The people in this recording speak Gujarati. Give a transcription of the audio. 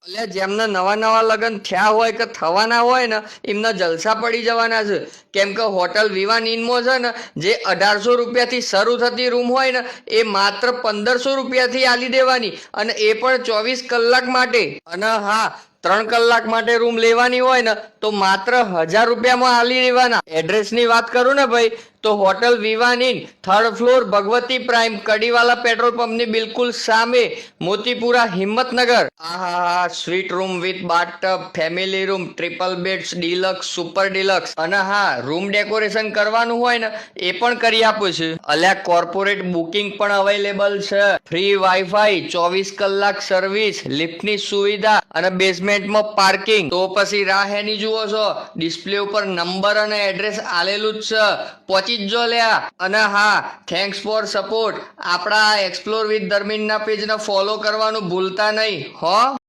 એટલે જેમને નવા નવા લગ્ન થયા હોય કે થવાના હોય ને એમના જલસા પડી જવાના છે. કેમ કે હોટલ વિવાન ઇનમાં છે ને જે 1800 રૂપિયાથી શરૂ થતી રૂમ હોય ને એ માત્ર 1500 રૂપિયાથી આલી દેવાની, અને એ પણ 24 કલાક માટે. અને હા, 3 કલાક માટે રૂમ લેવાની હોય ને તો માત્ર 1000 રૂપિયામાં આલી દેવાના. એડ્રેસની વાત કરું ને ભાઈ, તો hotel Vivaan Inn, 3rd floor, Bhagwati Prime, Kadiwala petrol પંપની બિલકુલ સામે, મોતીપુરા, હિંમતનગર. આહાહા, suite room with bathtub, family room, triple beds, deluxe, super deluxe. અને હા, રૂમ ડેકોરેશન કરવાનું હોય ને એ પણ કરી આપું છું. અલ્યા, કોર્પોરેટ બુકિંગ પણ અવેલેબલ છે. ફ્રી વાઈફાઈ, 24 કલાક સર્વિસ, લિફ્ટની સુવિધા અને બેઝમેન્ટમાં પાર્કિંગ. તો પછી રાહ એની જુઓ છો? ડિસ્પ્લે ઉપર નંબર અને એડ્રેસ આલેલું જ છે, પહોંચી જ જો લ્યા. અને હા, થેન્ક્સ ફોર સપોર્ટ. આપણા એક્સપ્લોર વિથ ધર્મિનના પેજને ફોલો કરવાનું ભૂલતા નહીં હો.